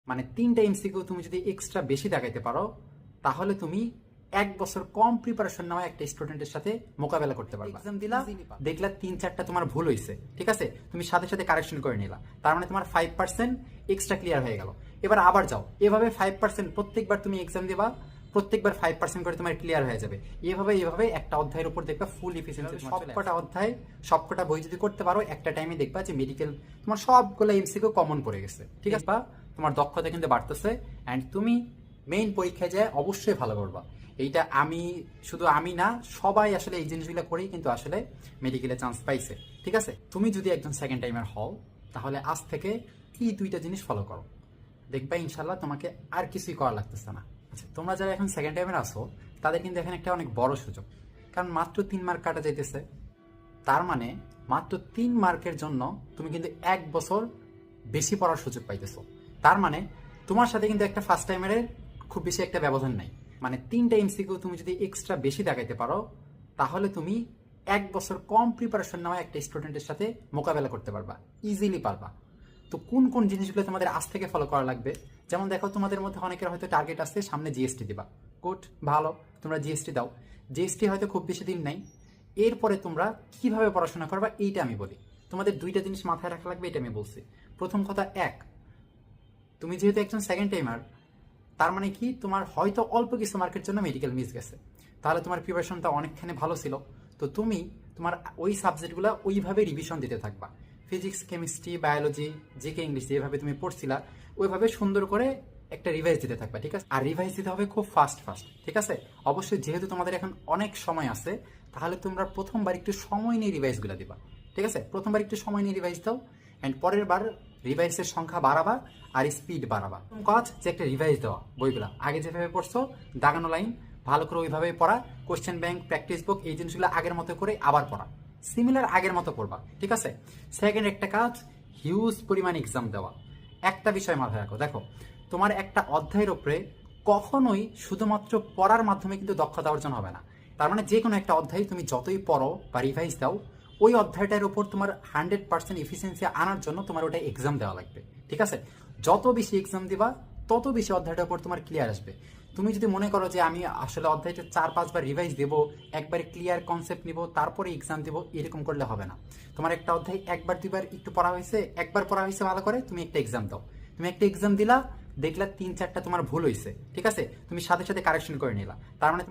মানে 3টা এমসিকিউ তুমি যদি এক্সট্রা বেশি দেখাইতে পারো তাহলে তুমি 1 বছর কম প্রিপারেশন নেওয়া একটা স্টুডেন্টের সাথে মোকাবেলা করতে পারবে। এক্সাম দিলা, দেখলা 3-4টা তোমার ভুল হয়েছে, ঠিক আছে, তুমি সাথে সাথে কারেকশন করে নিলা, তার মানে তোমার 5% এক্সট্রা ক্লিয়ার হয়ে গেল। এবার আবার যাও, এভাবে 5% প্রত্যেকবার তুমি এক্সাম দিবা, প্রত্যেকবার 5% করে তোমার ক্লিয়ার হয়ে যাবে। এভাবে একটা অধ্যায়ের উপর দেখবা ফুল এফিসিয়েন্সি। সবকটা অধ্যায়, সবকটা বই যদি করতে পারো একটা টাইমে দেখবা যে মেডিকেল তোমার সবগুলো এমসিকিউ কমন পড়ে গেছে, ঠিক আছে, বা তোমার দক্ষতা কিন্তু বাড়তেছে। অ্যান্ড তুমি মেইন পরীক্ষায় যায় অবশ্যই ভালো করবা। এইটা শুধু আমি না, সবাই আসলে এই জিনিসগুলো করেই কিন্তু আসলে মেডিকেলে চান্স পাইছে, ঠিক আছে। তুমি যদি একজন সেকেন্ড টাইমার হও তাহলে আজ থেকে এই 2টা জিনিস ফলো করো, দেখবা ইনশাল্লাহ তোমাকে আর কিছুই করা লাগতেছে না। আচ্ছা, তোমরা যারা এখন সেকেন্ড টাইমের আসো তাদের কিন্তু এখানে একটা অনেক বড় সুযোগ, কারণ মাত্র 3 মার্ক কাটা যাইতেছে। তার মানে মাত্র 3 মার্কের জন্য তুমি কিন্তু 1 বছর বেশি পড়ার সুযোগ পাইতেছো। তার মানে তোমার সাথে কিন্তু একটা ফার্স্ট টাইমারের খুব বেশি একটা ব্যবধান নাই। মানে 3টা এমসিকিউ তুমি যদি এক্সট্রা বেশি দেখাইতে পারো তাহলে তুমি 1 বছর কম প্রিপারেশন নেওয়া একটা স্টুডেন্টের সাথে মোকাবেলা করতে পারবা, ইজিলি পারবা। তো কোন কোন জিনিসগুলো তোমাদের আজ থেকে ফলো করা লাগবে? যেমন দেখো, তোমাদের মধ্যে অনেকের হয়তো টার্গেট আছে সামনে জিএসটি দিবা, গুড, ভালো, তোমরা জিএসটি দাও। জিএসটি হয়তো খুব বেশি দিন নাই। এরপরে তোমরা কিভাবে পড়াশোনা করবা এইটা আমি বলি। তোমাদের 2টা জিনিস মাথায় রাখা লাগবে, এটা আমি বলছি। প্রথম কথা, তুমি যেহেতু একজন সেকেন্ড টাইমার, তার মানে কি তোমার হয়তো অল্প কিছু মার্কের জন্য মেডিকেল মিস গেছে, তাহলে তোমার প্রিপারেশনটা অনেকখানি ভালো ছিল। তো তুমি তোমার ওই সাবজেক্টগুলো ওইভাবে রিভিশন দিতে থাকবা। Physics, chemistry, biology, GK, English যেভাবে তুমি পড়ছিলা ওইভাবে সুন্দর করে একটা রিভাইজ দিতে থাকবা, ঠিক আছে। আর রিভাইজ দিতে হবে খুব ফাস্ট, ঠিক আছে। অবশ্যই যেহেতু তোমাদের এখন অনেক সময় আছে, তাহলে তোমরা প্রথমবার একটু সময় নিয়ে রিভাইজগুলো দিবা, ঠিক আছে। প্রথমবার একটু সময় নিয়ে রিভাইজ দাও, অ্যান্ড পরের বার রিভাইসের সংখ্যা বাড়াবা আর স্পিড বাড়াবা। কাজ যে একটা রিভাইজ দেওয়া, বইগুলা আগে যেভাবে পড়ছো দাগানো লাইন ভালো করে ওইভাবে পড়া, কোশ্চেন ব্যাংক, প্র্যাকটিস বুক, এই জিনিসগুলো আগের মতো করে আবার পড়া, সিমিলার আগের মতো পড়বা, ঠিক আছে। সেকেন্ড একটা কাজ, হিউজ পরিমাণ এক্সাম দেওয়া। একটা বিষয় মাথায় রাখো, দেখো তোমার একটা অধ্যায়ের উপরে কখনোই শুধুমাত্র পড়ার মাধ্যমে কিন্তু দক্ষতা অর্জন হবে না। তার মানে যে কোনো একটা অধ্যায় তুমি যতই পড়ো বা রিভাইজ দাও, ওই অধ্যায়টার উপর তোমার 100% এফিসিয়েন্সি আনার জন্য তোমার ওটা এক্সাম দেওয়া লাগবে, ঠিক আছে। যত বেশি এক্সাম দিবা তত বেশি অধ্যায়টার উপর তোমার ক্লিয়ার আসবে। তুমি যদি মনে করো যে আমি আসলে অধ্যায়টা 4-5 বার রিভাইজ দেবো, একবারে ক্লিয়ার কনসেপ্ট নিব তারপরে এক্সাম দেবো, এরকম করলে হবে না। তোমার একটা অধ্যায় 1-2 বার একটু পড়া হয়েছে, একবার পড়া হয়েছে ভালো করে, তুমি একটা এক্সাম দাও। তুমি একটা এক্সাম দিলা, দেখলা 3-4টা তোমার ভুল হয়েছে, ঠিক আছে, তুমি সাথে সাথে কারেকশন করে নিলা, তার মানে